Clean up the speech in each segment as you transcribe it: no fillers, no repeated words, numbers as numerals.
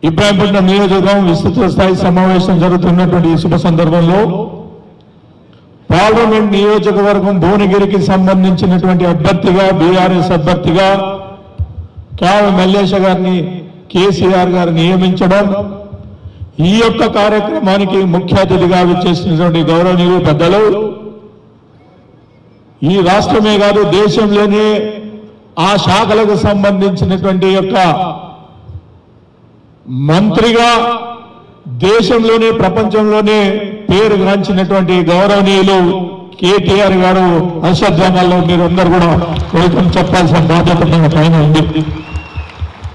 ఇబ్రాహీంపట్నం నియోజకవర్గం విస్తృత స్థాయి సమావేశం జరుగుతున్నటువంటి ఈ శుభ సందర్భంలో పార్లమెంట్ నియోజకవర్గం భువనగిరికి సంబంధించినటువంటి అభ్యర్థిగా బీఆర్ఎస్ అభ్యర్థిగా కావ మల్లేశ గారిని కేసీఆర్ గారు నియమించడం, ఈ యొక్క కార్యక్రమానికి ముఖ్య అతిథిగా విచ్చేసినటువంటి గౌరవనీయులు పెద్దలు, ఈ రాష్ట్రమే కాదు దేశంలోనే ఆ శాఖలకు సంబంధించినటువంటి యొక్క మంత్రిగా దేశంలోనే ప్రపంచంలోనే పేరుగాంచినటువంటి గౌరవనీయులు కేటీఆర్ గారు హర్షధ్వానాల్లో మీరందరూ కూడా వెల్కమ్ చెప్పాల్సిన బాధ్యత మన పైన ఉంది.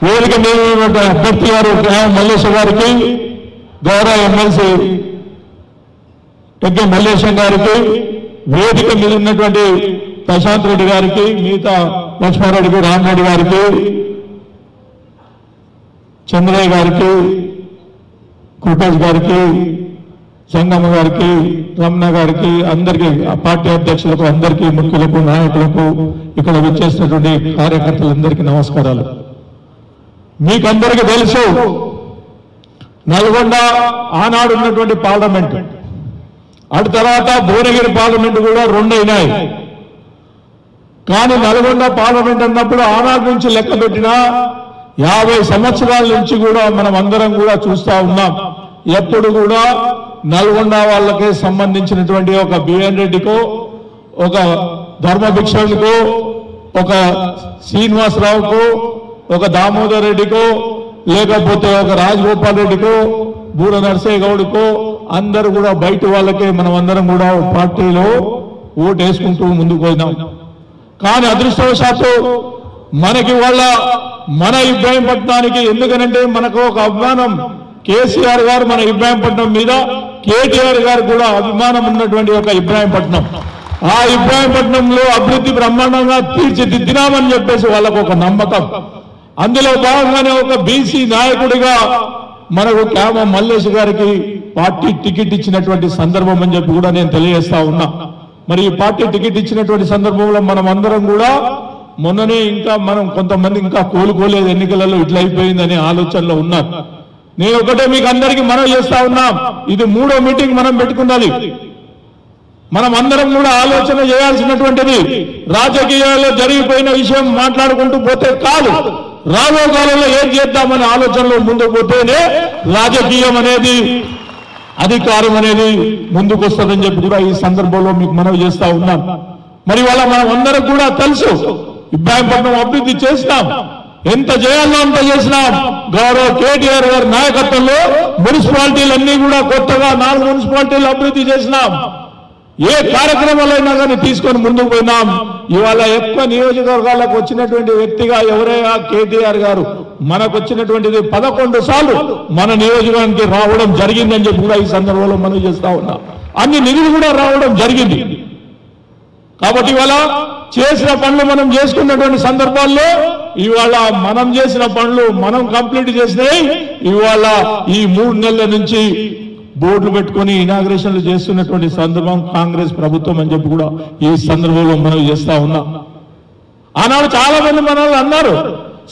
వేదిక మీద అభ్యర్థి గారు మల్లేశ గారికి, గౌరవ ఎమ్మెల్సీ ఎగ్గే మల్లేశం గారికి, వేదిక మీద ఉన్నటువంటి ప్రశాంత్ రెడ్డి గారికి, మిగతా లక్ష్మారెడ్డికి, రామరెడ్డి గారికి, చంద్రయ్య గారికి, కృపేష్ గారికి, సంగమ్మ గారికి, రమణ గారికి, అందరికీ పార్టీ అధ్యక్షులకు, అందరికీ ముఖ్యులకు, నాయకులకు, ఇక్కడ విచ్చేసినటువంటి కార్యకర్తలందరికీ నమస్కారాలు. మీకందరికీ తెలుసు నల్గొండ ఆనాడు ఉన్నటువంటి పార్లమెంట్, అటు తర్వాత భువనగిరి పార్లమెంట్ కూడా రెండు అయినాయి. కానీ నల్గొండ పార్లమెంట్ అన్నప్పుడు ఆనాడు నుంచి లెక్క పెట్టినా 50 సంవత్సరాల నుంచి కూడా మనం అందరం కూడా చూస్తా ఉన్నాం. ఎప్పుడు కూడా నల్గొండ వాళ్ళకే సంబంధించినటువంటి ఒక బిఎన్ రెడ్డికో, ఒక ధర్మభిక్షకుకో, ఒక శ్రీనివాసరావుకో, ఒక దామోదర్ రెడ్డికో, లేకపోతే ఒక రాజగోపాల్ రెడ్డికో, బూర నరసయ్య గౌడ్కో, అందరూ కూడా బయట వాళ్ళకే మనం అందరం కూడా పార్టీలో ఓటు వేసుకుంటూ ముందుకు పోయినాం. కానీ అదృష్టవశాత్తు మనకి వాళ్ళ మన ఇబ్రాహీంపట్నానికి, ఎందుకనంటే మనకు ఒక అభిమానం, కేసీఆర్ గారు మన ఇబ్రాహీంపట్నం మీద, కేటీఆర్ గారు కూడా అభిమానం ఉన్నటువంటి ఒక ఇబ్రాహీంపట్నం. ఆ ఇబ్రాహీంపట్నంలో అభివృద్ధి బ్రహ్మాండంగా తీర్చిదిద్దినామని చెప్పేసి వాళ్ళకు ఒక నమ్మకం. అందులో భాగంగానే ఒక బీసీ నాయకుడిగా మనకు కామ మల్లేశ్ గారికి పార్టీ టికెట్ ఇచ్చినటువంటి సందర్భం అని చెప్పి కూడా నేను తెలియజేస్తా ఉన్నా. మరి ఈ పార్టీ టికెట్ ఇచ్చినటువంటి సందర్భంలో మనం అందరం కూడా మొన్ననే ఇంకా మనం కొంతమంది ఇంకా కోలుకోలేదు, ఎన్నికలలో ఇట్లా అయిపోయిందనే ఆలోచనలో ఉన్నారు. నేను ఒకటే మీకు అందరికీ మనవి చేస్తా ఉన్నాం, ఇది 3వ మీటింగ్ మనం పెట్టుకున్నది. మనం అందరం కూడా ఆలోచన చేయాల్సినటువంటిది రాజకీయాల్లో జరిగిపోయిన విషయం మాట్లాడుకుంటూ పోతే కాదు, రాబో కాలంలో ఏం చేద్దామనే ఆలోచనలో ముందుకు పోతేనే రాజకీయం అనేది, అధికారం అనేది ముందుకు వస్తుందని చెప్పి కూడా ఈ సందర్భంలో మీకు మనవి చేస్తా ఉన్నాం. మరి వాళ్ళ మనం అందరం కూడా తెలుసు, ఇబ్రాహీంపట్నం అభివృద్ధి చేసినాం, ఎంత చేయాలో అంత చేసినాం. గౌరవ కేటీఆర్ గారి నాయకత్వంలో మున్సిపాలిటీలన్నీ కూడా కొత్తగా 4 మున్సిపాలిటీలు అభివృద్ధి చేసినాం. ఏ కార్యక్రమాలైనా కానీ తీసుకొని ముందుకు పోయినాం. ఇవాళ ఎక్కువ నియోజకవర్గాలకు వచ్చినటువంటి వ్యక్తిగా ఎవరైనా కేటీఆర్ గారు, మనకు వచ్చినటువంటిది 11 సార్లు మన నియోజకవర్గానికి రావడం జరిగిందని చెప్పి కూడా ఈ సందర్భంలో మనం చేస్తా ఉన్నాం. అన్ని నిధులు కూడా రావడం జరిగింది. కాబట్టి ఇవాళ చేసిన పనులు మనం చేసుకున్నటువంటి సందర్భాల్లో ఇవాళ మనం చేసిన పనులు మనం కంప్లీట్ చేసినాయి. ఇవాళ ఈ 3 నెలల నుంచి బోర్డులు పెట్టుకొని ఇనాగ్రేషన్లు చేస్తున్నటువంటి సందర్భం కాంగ్రెస్ ప్రభుత్వం అని చెప్పి కూడా ఈ సందర్భంలో మనం చేస్తా ఉన్నాం. ఆనాడు చాలా మంది మన అన్నారు,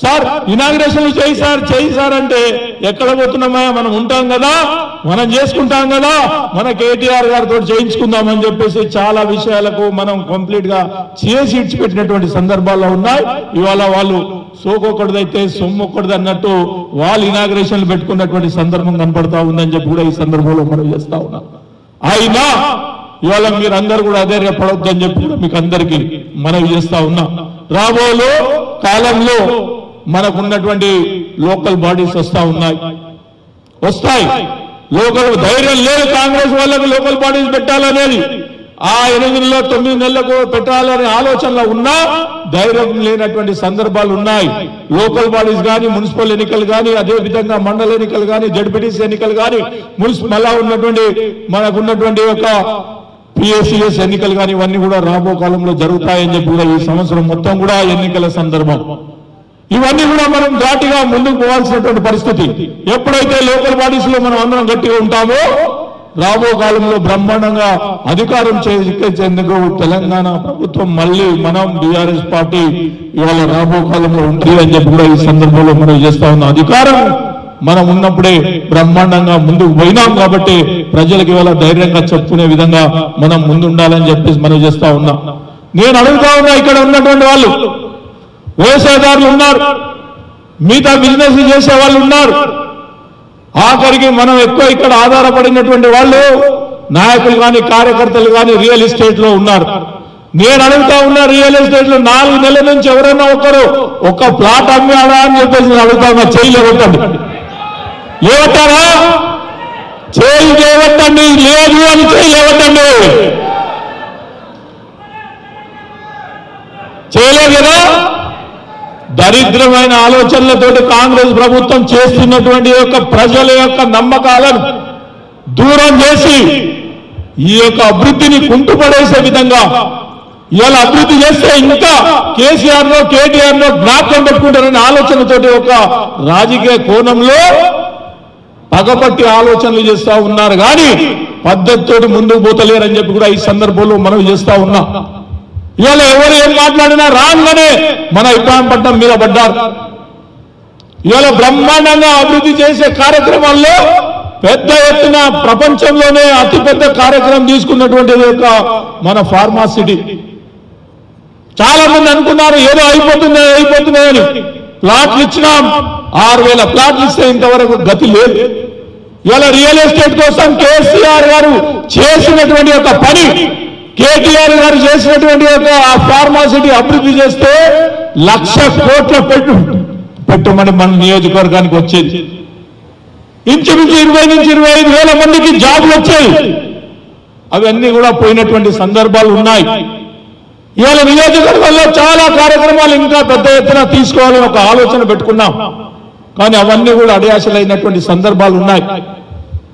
సార్ ఇనాగ్రేషన్లు చేయి సార్ అంటే ఎక్కడ పోతున్నామా, మనం ఉంటాం కదా, మనం చేసుకుంటాం కదా, మన కేటీఆర్ గారితో చేయించుకుందామని చెప్పేసి చాలా విషయాలకు మనం కంప్లీట్ గా చేసి ఇచ్చిపెట్టినటువంటి సందర్భాల్లో ఉన్నాయి. ఇవాళ వాళ్ళు సోకొకటిదైతే సొమ్మొక్కడిది అన్నట్టు వాళ్ళు ఇనాగ్రేషన్లు పెట్టుకున్నటువంటి సందర్భం కనపడతా ఉందని చెప్పి కూడా ఈ సందర్భంలో మనం చేస్తా ఉన్నాం. అయినా ఇవాళ మీరు అందరూ కూడా అదే పడవద్దని చెప్పి కూడా మీకు అందరికీ మనవి చేస్తా ఉన్నా. రాబోయే కాలంలో మనకున్నటువంటి లోకల్ బాడీస్ వస్తాయి. లోకల్ ధైర్యం లేదు కాంగ్రెస్ వాళ్ళకి లోకల్ బాడీస్ పెట్టాలనేది. ఆ 8 నెలలు 9 నెలలకు పెట్టాలనే ఆలోచనలో ఉన్నా ధైర్యం లేనటువంటి సందర్భాలు ఉన్నాయి. లోకల్ బాడీస్ కానీ, మున్సిపల్ ఎన్నికలు కానీ, అదే విధంగా మండల ఎన్నికలు కానీ, జడ్పీటీసీ ఎన్నికలు కానీ, మళ్ళా మనకున్నటువంటి ఒక పిఎస్సిఎస్ ఎన్నికలు కానీ ఇవన్నీ కూడా రాబో కాలంలో జరుగుతాయని చెప్పి కూడా ఈ సంవత్సరం మొత్తం కూడా ఎన్నికల సందర్భం. ఇవన్నీ కూడా మనం ఘాటిగా ముందుకు పోవాల్సినటువంటి పరిస్థితి. ఎప్పుడైతే లోకల్ బాడీస్ లో మనం అందరం గట్టిగా ఉంటామో రాబో కాలంలో బ్రహ్మాండంగా అధికారం చేసేందుకు తెలంగాణ ప్రభుత్వం మళ్ళీ మనం బీఆర్ఎస్ పార్టీ ఇవాళ రాబో కాలంలో ఉంటుంది అని చెప్పి కూడా ఈ సందర్భంలో మనం చేస్తా ఉన్న అధికారం మనం ఉన్నప్పుడే బ్రహ్మాండంగా ముందుకు పోయినాం కాబట్టి ప్రజలకు ఇవాళ ధైర్యంగా చెప్పుకునే విధంగా మనం ముందుండాలని చెప్పేసి మనం చేస్తా ఉన్నాం. నేను అడుగుతా ఉన్నా, ఇక్కడ ఉన్నటువంటి వాళ్ళు వ్యవసాయదారులు ఉన్నారు, మిగతా బిజినెస్ చేసే వాళ్ళు ఉన్నారు, ఆఖరికి మనం ఎక్కువ ఇక్కడ ఆధారపడినటువంటి వాళ్ళు నాయకులు కానీ కార్యకర్తలు కానీ రియల్ ఎస్టేట్ లో ఉన్నారు. నేను అడుగుతా ఉన్నా, రియల్ ఎస్టేట్ లో 4 నెలల నుంచి ఎవరైనా ఒకరు ఒక ప్లాట్ అమ్మాడా అని చెప్పేసి నేను అడుగుతా ఉన్నా. చేయలేవద్దండి, లేవట్టారా? చేయలేవద్దండి, లేదు అని చేయలేవద్దండి. చేయలేదు కదా. దరిద్రమైన ఆలోచనలతోటి కాంగ్రెస్ ప్రభుత్వం చేస్తున్నటువంటి యొక్క ప్రజల యొక్క నమ్మకాలను దూరం చేసి ఈ యొక్క అభివృద్ధిని కుంటుపడేసే విధంగా ఇవాళ అభివృద్ధి చేస్తే ఇంకా కేసీఆర్ లో కేటీఆర్ లో జ్ఞాపకం పెట్టుకుంటారనే ఆలోచనతోటి ఒక రాజకీయ కోణంలో పగపట్టి ఆలోచనలు చేస్తా ఉన్నారు కానీ పద్ధతితోటి ముందుకు పోతలేరని చెప్పి కూడా ఈ సందర్భంలో మనం చేస్తా ఉన్నాం. ఇవాళ ఎవరు ఏం మాట్లాడినా రాగానే మన ఇబ్రాహీంపట్నం మీద పడ్డారు. ఇవాళ బ్రహ్మాండంగా అభివృద్ధి చేసే కార్యక్రమాల్లో పెద్ద ఎత్తున ప్రపంచంలోనే అతిపెద్ద కార్యక్రమం తీసుకున్నటువంటిది ఒక మన ఫార్మాసిటీ. చాలా మంది అనుకున్నారు ఏదో అయిపోతున్నాయని. ప్లాట్లు ఇచ్చినాం, 6000 ప్లాట్లు ఇస్తే ఇంతవరకు గతి లేదు. ఇవాళ రియల్ ఎస్టేట్ కోసం కేసీఆర్ గారు చేసినటువంటి ఒక పని, కేటీఆర్ గారు చేసినటువంటి ఒక ఫార్మాసిటీ అభివృద్ధి చేస్తే 1,00,000 కోట్ల పెట్టుబడి మన నియోజకవర్గానికి వచ్చేది. ఇంచుమించు 20 నుంచి 25 వేల మందికి జాబులు వచ్చాయి. అవన్నీ కూడా పోయినటువంటి సందర్భాలు ఉన్నాయి. ఇవాళ నియోజకవర్గంలో చాలా కార్యక్రమాలు ఇంకా పెద్ద ఎత్తున తీసుకోవాలని ఒక ఆలోచన పెట్టుకున్నాం, కానీ అవన్నీ కూడా అడియాసలైనటువంటి సందర్భాలు ఉన్నాయి.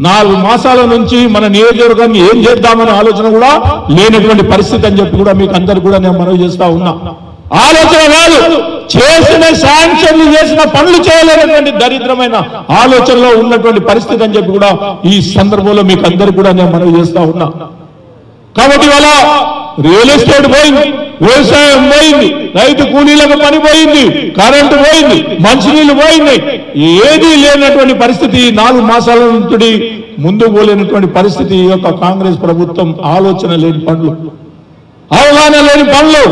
4 మాసాల నుంచి మన నియోజకవర్గాన్ని ఏం చేద్దామనే ఆలోచన కూడా లేనటువంటి పరిస్థితి అని చెప్పి కూడా మీకు అందరు కూడా నేను మనవి చేస్తా ఉన్నా. ఆలోచన కాదు, చేసిన శాంక్షన్లు చేసిన పనులు చేయలేనటువంటి దరిద్రమైన ఆలోచనలో ఉన్నటువంటి పరిస్థితి అని చెప్పి కూడా ఈ సందర్భంలో మీకు అందరు కూడా నేను మనవి చేస్తా ఉన్నా. కాబట్టి ఇవాళ రియల్ ఎస్టేట్ పోయింది, వ్యవసాయం పోయింది, రైతు కూలీలకు పని పోయింది, కరెంటు పోయింది, మంచినీళ్లు పోయింది. ఏదీ లేనటువంటి పరిస్థితి, 4 మాసాల నుంచి ముందుకు పోలేనటువంటి పరిస్థితి ఈ యొక్క కాంగ్రెస్ ప్రభుత్వం ఆలోచన లేని పనులు, అవగాహన లేని పనులు,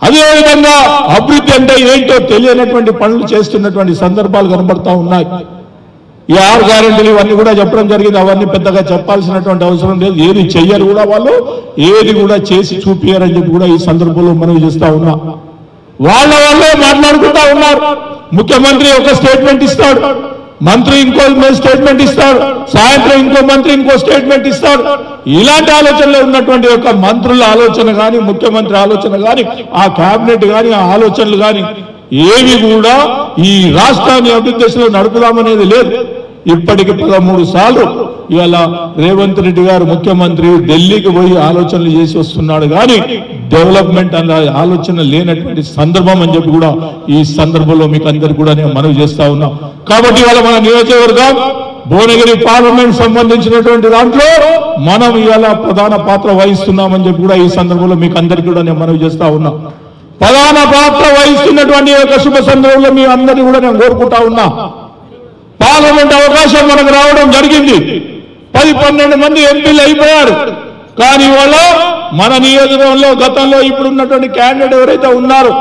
అదేవిధంగా అభివృద్ధి అంటే ఏంటో తెలియనటువంటి పనులు చేస్తున్నటువంటి సందర్భాలు కనబడతా ఉన్నాయి. ఈ 6 గ్యారెంటీలు ఇవన్నీ కూడా చెప్పడం జరిగింది. అవన్నీ పెద్దగా చెప్పాల్సినటువంటి అవసరం లేదు. ఏది చెయ్యరు కూడా వాళ్ళు, ఏది కూడా చేసి చూపియారని చెప్పి కూడా ఈ సందర్భంలో మనం చేస్తా ఉన్నాం. వాళ్ళే మాట్లాడుకుంటా ఉన్నారు. ముఖ్యమంత్రి ఒక స్టేట్మెంట్ ఇస్తాడు, మంత్రి ఇంకో స్టేట్మెంట్ ఇస్తాడు, సాయంత్రం ఇంకో మంత్రి ఇంకో స్టేట్మెంట్ ఇస్తాడు. ఇలాంటి ఆలోచనలో ఉన్నటువంటి యొక్క మంత్రుల ఆలోచన కానీ, ముఖ్యమంత్రి ఆలోచన కానీ, ఆ కేబినెట్ కానీ, ఆ ఆలోచనలు కానీ ఏవి కూడా ఈ రాష్ట్రాన్ని అభివృద్ధి దిశలో నడుపుదామనేది లేదు. ఇప్పటికి 13 సార్లు ఇవాళ రేవంత్ రెడ్డి గారు ముఖ్యమంత్రి ఢిల్లీకి పోయి ఆలోచనలు చేసి వస్తున్నాడు కానీ డెవలప్మెంట్ అన్న ఆలోచన లేనటువంటి సందర్భం అని చెప్పి కూడా ఈ సందర్భంలో మీకు అందరికీ కూడా నేను మనవి చేస్తా ఉన్నా. కాబట్టి ఇవాళ మన నియోజకవర్గం భువనగిరి పార్లమెంట్ సంబంధించినటువంటి దాంట్లో మనం ఇవాళ ప్రధాన పాత్ర వహిస్తున్నామని చెప్పి కూడా ఈ సందర్భంలో మీకు అందరికీ కూడా నేను మనవి చేస్తా ఉన్నా. ప్రధాన పాత్ర వహిస్తున్నటువంటి యొక్క శుభ సందర్భంలో మీ అందరినీ కూడా నేను కోరుకుంటా ఉన్నా. పార్లమెంట్ అవకాశం మనకు రావడం జరిగింది. 10-12 మంది ఎంపీలు అయిపోయారు. కానీ ఇవాళ మన నియోజకవర్గంలో గతంలో ఇప్పుడున్నటువంటి క్యాండిడేట్ ఎవరైతే ఉన్నారో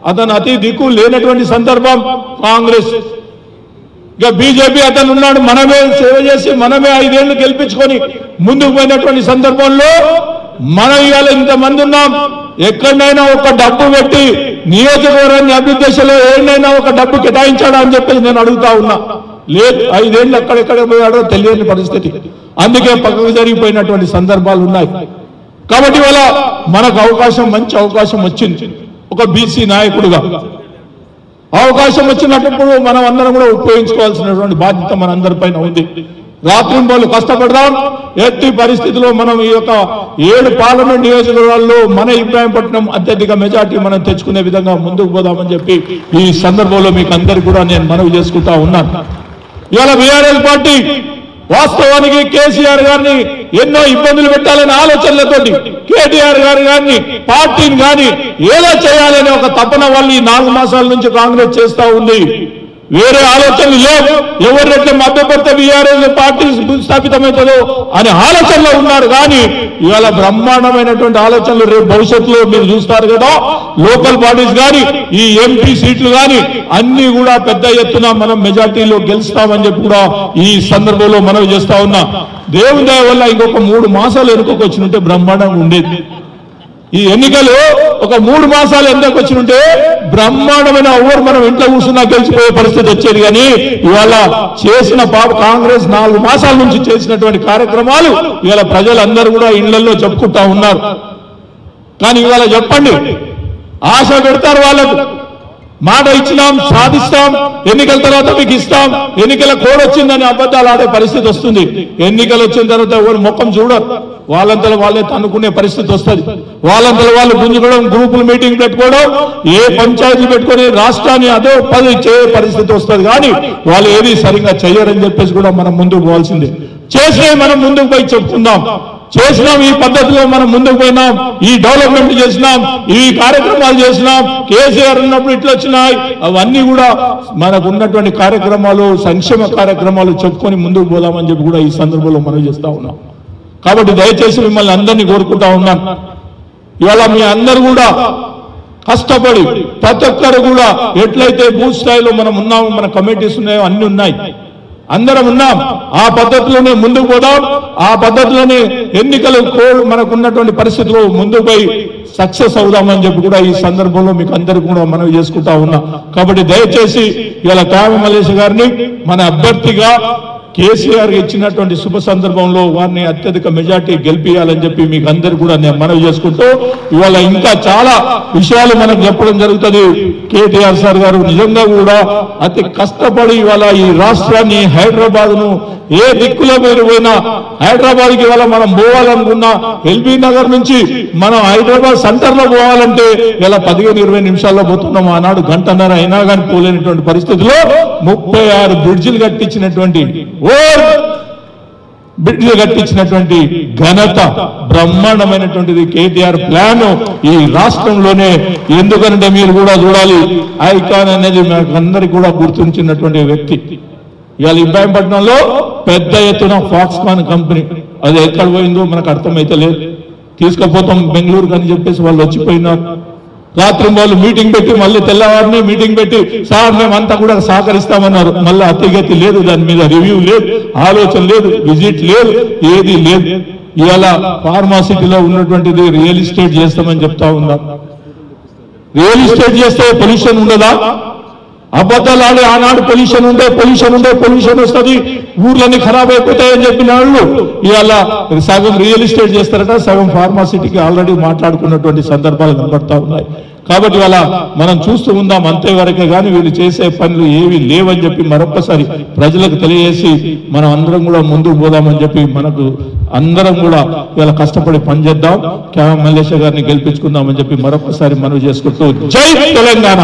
అతను అతి దిక్కు లేనటువంటి సందర్భం కాంగ్రెస్. ఇక బీజేపీ అతను ఉన్నాడు, మనమే సేవ చేసి మనమే 5 ఏళ్లు గెలిపించుకొని ముందుకు పోయినటువంటి సందర్భంలో మనం ఇవాళ ఇంతమంది ఉన్నాం. ఎక్కడైనా ఒక డబ్బు పెట్టి నియోజకవర్గాన్ని అభివృద్ధి దిశలో ఏడైనా ఒక డబ్బు కేటాయించాడా అని చెప్పేసి నేను అడుగుతా ఉన్నా. లేదు, 5 ఏళ్ళు ఎక్కడెక్కడ పోయాడో తెలియని పరిస్థితి. అందుకే పక్కకు జరిగిపోయినటువంటి సందర్భాలు ఉన్నాయి. కాబట్టి ఇవాళ మనకు అవకాశం, మంచి అవకాశం వచ్చింది. ఒక బీసీ నాయకుడుగా అవకాశం వచ్చినప్పుడు మనం అందరం కూడా ఉపయోగించుకోవాల్సినటువంటి బాధ్యత మనందరిపైన ఉంది. రాత్రింబోలు కష్టపడదాం. ఎట్టి పరిస్థితిలో మనం ఈ యొక్క 7 పార్లమెంట్ నియోజకవర్గాల్లో మన ఇబ్రాహీంపట్నం అత్యధిక మెజార్టీ మనం తెచ్చుకునే విధంగా ముందుకు పోదామని చెప్పి ఈ సందర్భంలో మీకు అందరికీ కూడా నేను మనవి చేసుకుంటా ఉన్నాను. ఇవాళ బీఆర్ఎస్ పార్టీ వాస్తవానికి కేసీఆర్ గారిని ఎన్నో ఇబ్బందులు పెట్టాలనే ఆలోచనలతోటి కేటీఆర్ గారు కానీ పార్టీని కానీ ఏదో చేయాలనే ఒక తపన వాళ్ళు ఈ 4 మాసాల నుంచి కాంగ్రెస్ చేస్తా ఉంది. వేరే ఆలోచనలు లేవు. ఎవరినైతే మభ్యపెడితే బీఆర్ఎస్ పార్టీ స్థాపితమవుతుందో అనే ఆలోచనలో ఉన్నారు. కానీ ఇవాళ బ్రహ్మాండమైనటువంటి ఆలోచనలు రేపు భవిష్యత్తులో మీరు చూస్తారు కదా. లోకల్ బాడీస్ కానీ ఈ ఎంపీ సీట్లు కానీ అన్ని కూడా పెద్ద ఎత్తున మనం మెజార్టీలో గెలుస్తామని చెప్పి కూడా ఈ సందర్భంలో మనవి చేస్తా ఉన్నా. దేవుని దయ వల్ల ఇంకొక 3 మాసాలు వెనుకకు వచ్చినుంటే బ్రహ్మాండంగా ఉండేది. ఈ ఎన్నికలు ఒక 3 మాసాలు ఎందుకు వచ్చినుంటే బ్రహ్మాండమైన ఓవర్ మనం ఇంట్లో కూర్చున్నా గెలిచిపోయే పరిస్థితి వచ్చేది. కానీ ఇవాళ చేసిన కాంగ్రెస్ 4 మాసాల నుంచి చేసినటువంటి కార్యక్రమాలు ఇవాళ ప్రజలందరూ కూడా ఇళ్లలో చెప్పుకుంటా ఉన్నారు. కానీ ఇవాళ చెప్పండి, ఆశ పెడతారు వాళ్ళకు, మాట ఇచ్చినాం సాధిస్తాం, ఎన్నికల తర్వాత మీకు ఇస్తాం, ఎన్నికల కోడ్ వచ్చిందని అబద్ధాలు ఆడే పరిస్థితి వస్తుంది. ఎన్నికలు వచ్చిన తర్వాత ఎవరు ముఖం చూడరు, వాళ్ళంతలో వాళ్ళే తన్నుకునే పరిస్థితి వస్తుంది. వాళ్ళంతలో వాళ్ళు గుంజుకోవడం, గ్రూపులు మీటింగ్ పెట్టుకోవడం, ఏ పంచాయతీ పెట్టుకుని రాష్ట్రాన్ని అదో పది చేయే పరిస్థితి వస్తుంది. కానీ వాళ్ళు ఏది సరిగ్గా చెయ్యరని చెప్పేసి కూడా మనం ముందుకు పోవాల్సిందే. చేసే మనం ముందుకు పోయి చెప్పుకుందాం. చేసినాం, ఈ పద్ధతిలో మనం ముందుకు పోయినాం, ఈ డెవలప్మెంట్ చేసినాం, ఈ కార్యక్రమాలు చేసినాం, కేసీఆర్ ఉన్నప్పుడు ఇట్లా వచ్చినాయి, అవన్నీ కూడా మనకు ఉన్నటువంటి కార్యక్రమాలు, సంక్షేమ కార్యక్రమాలు చెప్పుకొని ముందుకు పోదామని చెప్పి కూడా ఈ సందర్భంలో మనం చేస్తా ఉన్నాం. కాబట్టి దయచేసి మిమ్మల్ని అందరినీ కోరుకుంటా ఉన్నాను, ఇవాళ మీ అందరూ కూడా కష్టపడి ప్రతి ఒక్కరు కూడా ఎట్లయితే బూత్ స్థాయిలో మనం ఉన్నామో, మన కమిటీస్ ఉన్నాయో అన్ని ఉన్నాయి, అందరం ఉన్నాం, ఆ పద్ధతిలోనే ముందుకు పోదాం. ఆ పద్ధతిలోనే ఎన్నికలు మనకున్నటువంటి పరిస్థితుల్లో ముందుకు పోయి సక్సెస్ అవుదామని చెప్పి కూడా ఈ సందర్భంలో మీకు అందరికీ కూడా మనవి చేసుకుంటా ఉన్నా. కాబట్టి దయచేసి ఇలా కావ్య మల్లేష్ గారిని మన అభ్యర్థిగా కేసీఆర్ ఇచ్చినటువంటి శుభ సందర్భంలో వారిని అత్యధిక మెజార్టీ గెలిపియాలని చెప్పి మీకు అందరు కూడా నేను మనవి చేసుకుంటూ, ఇవాళ ఇంకా చాలా విషయాలు మనకు చెప్పడం జరుగుతుంది. కేటీఆర్ సార్ గారు నిజంగా కూడా అతి కష్టపడి ఇవాళ ఈ రాష్ట్రాన్ని, హైదరాబాద్ ను ఏ దిక్కులో మీరు పోయినా, హైదరాబాద్కి ఇవాళ మనం పోవాలనుకున్నా ఎల్బీ నగర్ నుంచి మనం హైదరాబాద్ సెంటర్ లో పోవాలంటే ఇలా 15-20 నిమిషాల్లో పోతున్నాం. ఆనాడు గంటన్నర అయినా కానీ పోలేనటువంటి పరిస్థితిలో 36 బ్రిడ్జిలు కట్టించినటువంటి బ్రిడ్జిలు కట్టించినటువంటి ఘనత బ్రహ్మాండమైనటువంటిది కేటీఆర్ ప్లాన్ ఈ రాష్ట్రంలోనే. ఎందుకంటే మీరు కూడా చూడాలి, ఐకాన్ అనేది మనకు అందరికీ కూడా గుర్తించినటువంటి వ్యక్తి. ఇవాళ ఇబ్రాహీంపట్నంలో పెద్ద ఎత్తున ఫాక్స్కాన్ కంపెనీ అది ఎక్కడ పోయిందో మనకు అర్థమైతే లేదు. తీసుకుపోతాం బెంగళూరు అని చెప్పేసి వాళ్ళు వచ్చిపోయినారు. రాత్రి వాళ్ళు మీటింగ్ పెట్టి మళ్ళీ తెల్లవారిని మీటింగ్ పెట్టి సార్ మేమంతా కూడా సహకరిస్తామన్నారు. మళ్ళీ అతిగతి లేదు, దాని మీద రివ్యూ లేదు, ఆలోచన లేదు, విజిట్ లేదు, ఏది లేదు. ఇవాళ ఫార్మాసిటీలో ఉన్నటువంటిది రియల్ ఎస్టేట్ చేస్తామని చెప్తా ఉన్నారు. రియల్ ఎస్టేట్ చేస్తే పొల్యూషన్ ఉండదా? అబద్ధాలు ఆడి ఆనాడు పొల్యూషన్ వస్తుంది, ఊర్లన్నీ ఖరాబ్ అయిపోతాయని చెప్పిన వాళ్ళు ఇవాళ సగం రియల్ ఎస్టేట్ చేస్తారట, సగం ఫార్మాసిటీకి ఆల్రెడీ మాట్లాడుకున్నటువంటి సందర్భాలు కనబడతా ఉన్నాయి. కాబట్టి ఇవాళ మనం చూస్తూ ఉందాం, అంతేవరకే కానీ వీళ్ళు చేసే పనులు ఏవి లేవని చెప్పి మరొకసారి ప్రజలకు తెలియజేసి మనం అందరం కూడా ముందుకు పోదామని చెప్పి మనకు అందరం కూడా ఇవాళ కష్టపడి పనిచేద్దాం, కావ్య మల్లేష్ గారిని గెలిపించుకుందామని చెప్పి మరొకసారి మనవి చేసుకుంటూ జై తెలంగాణ.